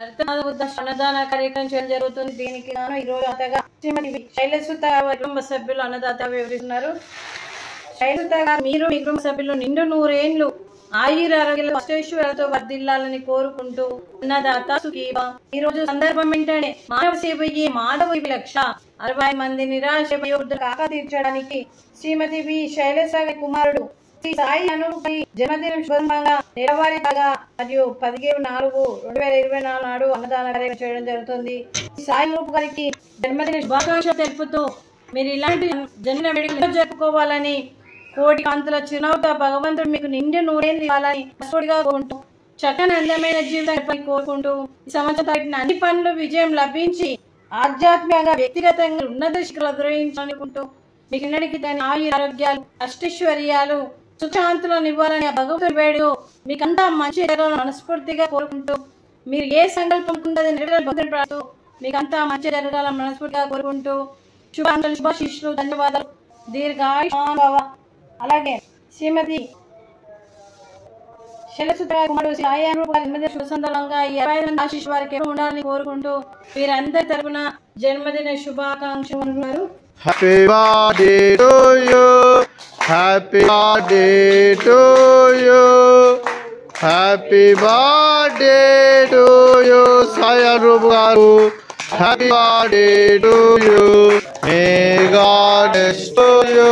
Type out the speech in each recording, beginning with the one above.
అర్థమాద బుద్ధ అన్నదాన కార్యక్రమం చేయడం జరుగుతుంది. దీనికి గాను ఈరోజు అతగా శ్రీమతి శైలసుత కుటుంబ సభ్యులు అన్నదాత వివరిస్తున్నారు. శైలసుత గారు మీరు మీ కుటుంబ సభ్యులు నిండు 100 ఏళ్ళు ఆయురారోగ్యాలు అష్టైశ్వర్యాలతో వర్ధిల్లాలని కోరుకుంటూ అన్నదాత సుఖీభవ. ఈ రోజు సందర్భం ఏంటంటే మానవ సేవకి మాధవ లక్ష 60 మంది నిరాశ వయోవృద్ధుల కాక తీర్చడానికి శ్రీమతి వి శైలసుత గారి కుమారుడు శ్రీ సాయి అనుపై జన్మదినం శుభంగా నెలవారీగా మరియు 17/4/2024 నాడు అన్నదాన కార్యక్రమం చేయడం జరుగుతుంది. సాయి అనుపు గారికి జన్మదిన శుభాకాంక్షలు తెలుపుతూ మీరు ఇలాంటి జన్మదిన వేడుకలు జరుపుకోవాలని కోటి కాంతుల చిరునవ్వుతో భగవంతుడు మీకు నిండు 100 ఏళ్ళు ఇవ్వాలని మనస్ఫూర్తిగా కోరుకుంటూ చక్కని అందమైన జీవితాన్ని కోరుకుంటూ ఈ సంవత్సరం అన్ని పనులు విజయం లభించి ఆధ్యాత్మికంగా వ్యక్తిగతంగా ఉన్నత శిఖరాలు అధిరోహించాలనుకుంటూ మీకు ఇన్నడికి దాని ఆరోగ్యాలు అష్టైశ్వర్యాలు సుఖశాంతులను ఇవ్వాలని భగవంతుడి వేడు మీకంతా మంచి జరగాలని మనస్ఫూర్తిగా కోరుకుంటూ మీరు ఏ సంకల్పం ఉందో నెరవేరాలని ప్రార్థిస్తూ మీకంతా మంచి జరగాలని మనస్ఫూర్తిగా కోరుకుంటూ శుభాకాంక్షలు శుభాశీస్సులు ధన్యవాదాలు దీర్ఘాయుష్మాన్. అలాగే శ్రీమతి శైలసుత కుమారుడు సాయి అనుపు గారి జన్మదిన శుభ సందర్భంగా ఈ 25 మంది ఆశీస్సు వారికి ఎప్పుడు ఉండాలని కోరుకుంటూ వీరందరి తరపున జన్మదిన శుభాకాంక్షలు అంటున్నారు. Happy birthday to you, happy birthday to you, happy birthday to you Sai Anupu గారు, happy birthday to you. May God bless to you,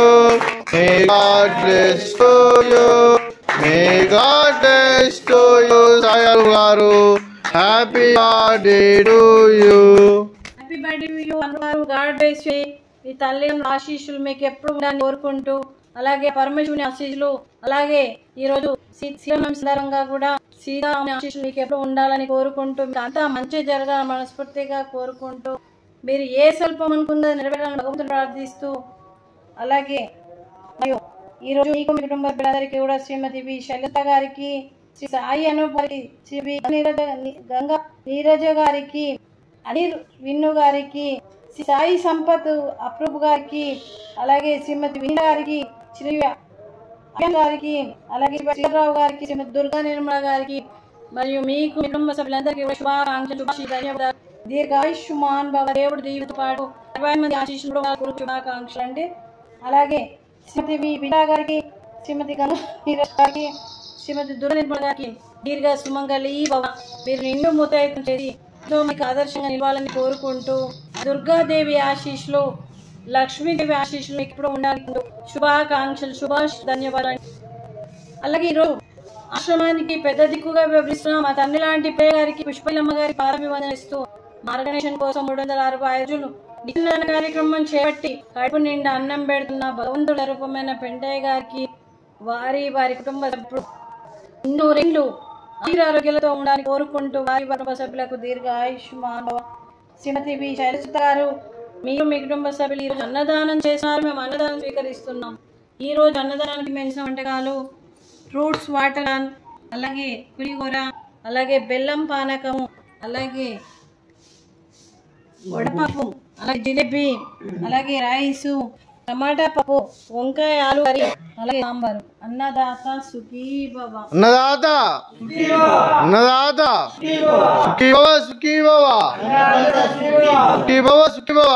may God bless to you, may God bless to you Sai Anupu గారు, happy birthday to you. Happy birthday to you అనుగారు. God bless you. ఈ తల్లి ఆశీస్సులు మీకు ఎప్పుడు ఉండాలని కోరుకుంటూ అలాగే పరమేశ్వరుని ఆశీస్సులు అలాగే ఈరోజు శ్రీరామ సందర్భంగా కూడా శ్రీరామ ఆశీస్సులు మీకు ఎప్పుడు ఉండాలని కోరుకుంటూ మీకు అంతా మంచి జరగాలని మనస్ఫూర్తిగా కోరుకుంటూ మీరు ఏ స్వల్పం అనుకున్నది నెరవేరాలని భగవంతుని ప్రార్థిస్తూ అలాగే మరియు ఈరోజు మీకు మీ కుటుంబ సభ్యులందరికీ కూడా శ్రీమతి వి శైలత గారికి, శ్రీ సాయి అనుపు గారికి, శ్రీ గంగా నీరజ గారికి, అనిల్ విన్ను గారికి, శ్రీ సాయి సంపత్ అప్రూప్ గారికి, అలాగే శ్రీమతి వినీత గారికి, శ్రీ గారికి, అలాగే శ్రీరావు గారికి, శ్రీమతి దుర్గా నిర్మల గారికి మరియు మీకు కుటుంబ సభ్యులందరికీ శుభాకాంక్షలు ధన్యవాదాలు. దీర్ఘాయుష్మాన్ భవ. దేవుడు దీవితో పాటు 60 మంది ఆశీస్సులు శుభాకాంక్షలు అండి. అలాగే శ్రీమతి వి వినీత గారికి, శ్రీమతి గంగా నీరజ్ గారికి, శ్రీమతి దుర్గా నిర్మల గారికి దీర్ఘ సుమంగళి భవ. మీరు నిండు ముత్తైదును చేసి మీకు ఆదర్శంగా నిలవాలని కోరుకుంటూ దుర్గాదేవి ఆశీస్సులు లక్ష్మీదేవి ఆశీస్సులు మీకు ఇప్పుడు ఉండాలి శుభాకాంక్షలు ధన్యవాదాలు. అలాగే ఈరోజు ఆశ్రమానికి పెద్ద దిక్కుగా వ్యవహరిస్తున్న మా తండ్రి లాంటి ప్రియ గారికి పుష్పలమ్మ గారి పాదాభివందన ఇస్తూ మార్గదర్శనం కోసం 365 రోజులు నిన్న కార్యక్రమం చేపట్టి కడుపు నిండా అన్నం పెడుతున్న భగవంతుల రూపమైన పెంటయ్య గారికి వారి కుటుంబ సభ్యులు 100 ఏళ్ళు ఆరోగ్యాలతో ఉండాలని కోరుకుంటూ వారి కుటుంబ సభ్యులకు దీర్ఘాయుష్మాన్ భవ. శ్రీమతి వి శైలసుత గారు మీరు మీ కుటుంబ సభ్యులు ఈరోజు అన్నదానం చేసినారు. మేము అన్నదానం స్వీకరిస్తున్నాం. ఈరోజు అన్నదానానికి మెచ్చిన వంటకాలు ఫ్రూట్స్ వాటర్, అలాగే పులిహోర, అలాగే బెల్లం పానకము, అలాగే వడపప్పు, అలాగే జిలేబీ, అలాగే రైసు, టమాటా పప్పు, వంకాయ ఆలు కర్రీ, అలాగే సాంబారు. అన్నదాత సుఖీ భవ. అన్నదాత అన్నదాత సుఖీ భవ, సుఖీ భవ, సుఖీ భవ, సుఖీ భవ.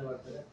birthday.